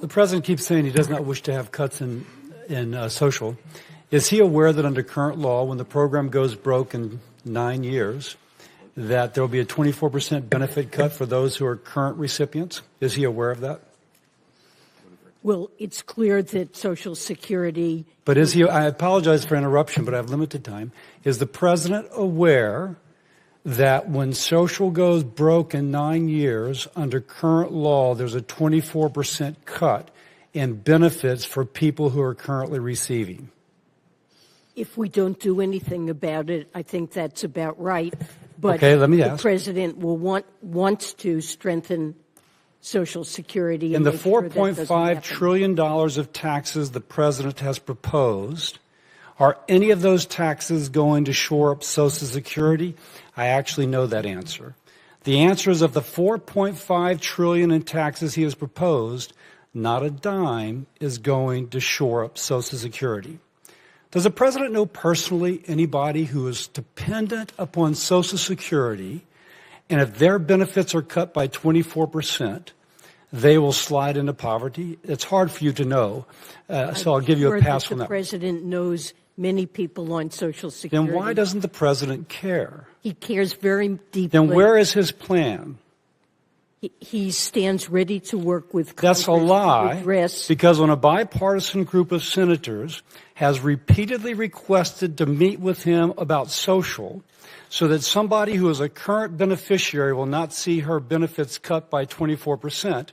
the president keeps saying he does not wish to have cuts in social. Is he aware that under current law, when the program goes broke in 9 years, that there will be a 24% benefit cut for those who are current recipients? Is he aware of that? Well, it's clear that Social Security... But is he, I apologize for interruption, but I have limited time. Is the president aware that when social goes broke in 9 years, under current law, there's a 24% cut in benefits for people who are currently receiving? If we don't do anything about it, I think that's about right. But okay, let me the ask. president will wants to strengthen Social Security. In the $4.5 trillion of taxes the president has proposed, are any of those taxes going to shore up Social Security? I actually know that answer. The answer is of the $4.5 trillion in taxes he has proposed, not a dime is going to shore up Social Security. Does the president know personally anybody who is dependent upon Social Security, and if their benefits are cut by 24%, they will slide into poverty? It's hard for you to know, so I'll give you a pass on that. The president knows many people on Social Security. Then why doesn't the president care? He cares very deeply. Then where is his plan? He stands ready to work with Congress. That's a lie, because when a bipartisan group of senators has repeatedly requested to meet with him about social, so that somebody who is a current beneficiary will not see her benefits cut by 24%,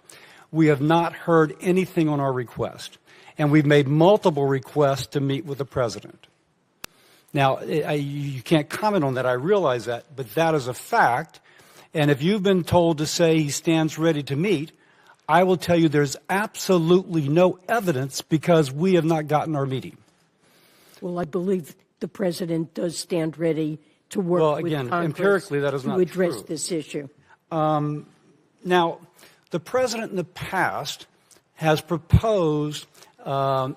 we have not heard anything on our request. And we've made multiple requests to meet with the president. Now, you can't comment on that, I realize that, but that is a fact. And if you've been told to say he stands ready to meet, I will tell you there's absolutely no evidence because we have not gotten our meeting. Well, I believe the president does stand ready to work with Congress empirically, that is not to address true. this issue. Now, the president in the past has proposed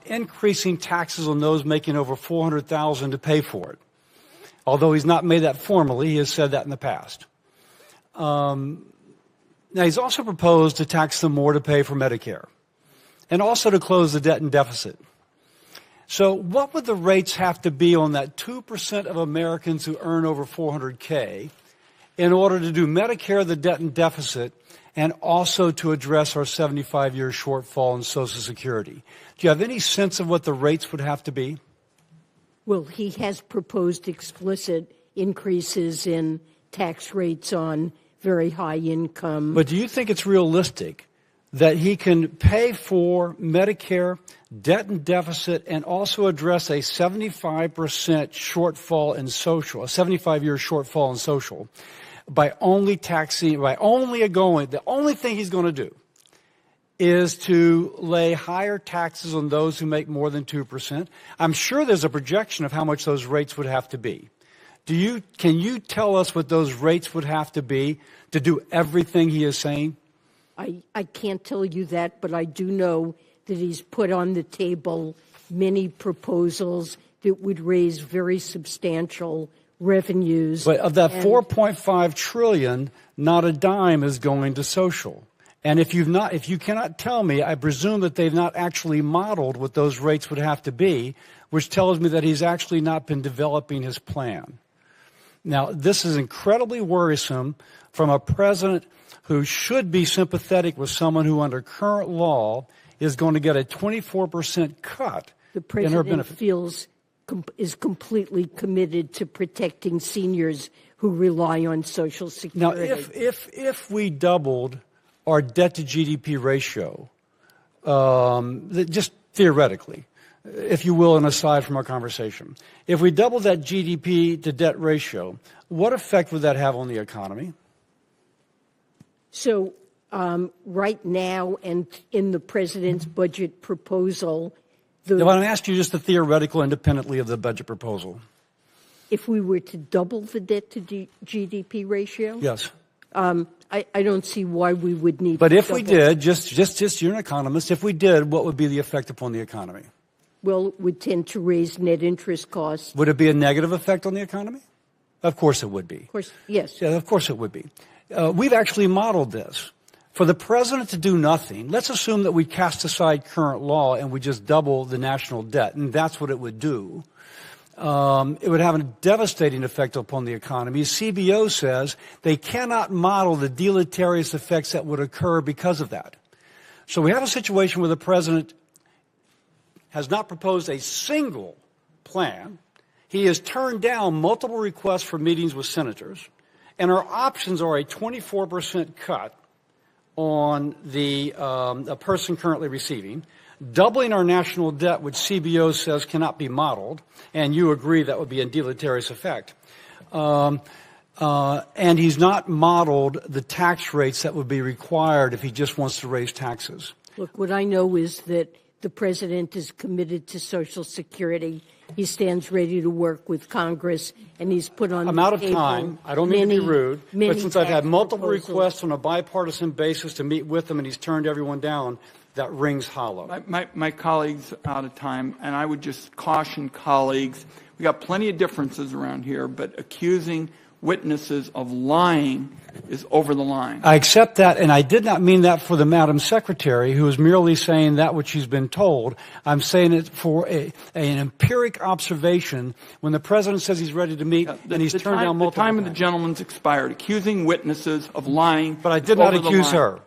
increasing taxes on those making over $400,000 to pay for it. Although he's not made that formally, he has said that in the past. Now, he's also proposed to tax them more to pay for Medicare and also to close the debt and deficit. So what would the rates have to be on that 2% of Americans who earn over $400K in order to do Medicare, the debt and deficit, and also to address our 75-year shortfall in Social Security? Do you have any sense of what the rates would have to be? Well, he has proposed explicit increases in tax rates on very high income. But do you think it's realistic that he can pay for Medicare, debt and deficit, and also address a 75% shortfall in social, a 75-year shortfall in social, by only taxing, the only thing he's going to do is to lay higher taxes on those who make more than 2%? I'm sure there's a projection of how much those rates would have to be. Can you tell us what those rates would have to be to do everything he is saying? I can't tell you that, but I do know that he's put on the table many proposals that would raise very substantial revenues. But of that $4.5 trillion, not a dime is going to social. And if you cannot tell me, I presume that they've not actually modeled what those rates would have to be, which tells me that he's actually not been developing his plan. Now, this is incredibly worrisome from a president who should be sympathetic with someone who, under current law, is going to get a 24% cut in her benefits. The president is completely committed to protecting seniors who rely on Social Security. Now, if we doubled our debt-to-GDP ratio, just theoretically, if you will, and aside from our conversation, if we double that GDP to debt ratio, what effect would that have on the economy? So right now, and in the president's budget proposal, I want to ask you just the theoretical independently of the budget proposal. If we were to double the debt to GDP ratio? Yes. I don't see why we would need But to if we did, just you're an economist, if we did, what would be the effect upon the economy? Well, it would tend to raise net interest costs. Would it be a negative effect on the economy? Of course it would be. Of course, yes. Yeah, of course it would be. We've actually modeled this For the president to do nothing, let's assume that we cast aside current law and we just double the national debt, and that's what it would do. It would have a devastating effect upon the economy. CBO says they cannot model the deleterious effects that would occur because of that. So we have a situation where the president has not proposed a single plan. He has turned down multiple requests for meetings with senators, and our options are a 24% cut on a person currently receiving, doubling our national debt, which CBO says cannot be modeled, and you agree that would be a deleterious effect. And he's not modeled the tax rates that would be required if he just wants to raise taxes. Look, what I know is that the president is committed to Social Security. He stands ready to work with Congress, and he's put on I'm out of time. I don't mean to be rude, but since I've had multiple requests on a bipartisan basis to meet with him and he's turned everyone down, that rings hollow. My colleagues are out of time, and I would just caution colleagues, we got plenty of differences around here, but accusing witnesses of lying is over the line. I accept that, and I did not mean that for the Madam Secretary, who is merely saying that which she's been told. I'm saying it for an empiric observation. When the president says he's ready to meet, and he's turned down multiple times. The time of the gentleman's expired. Accusing witnesses of lying. But I did not accuse her.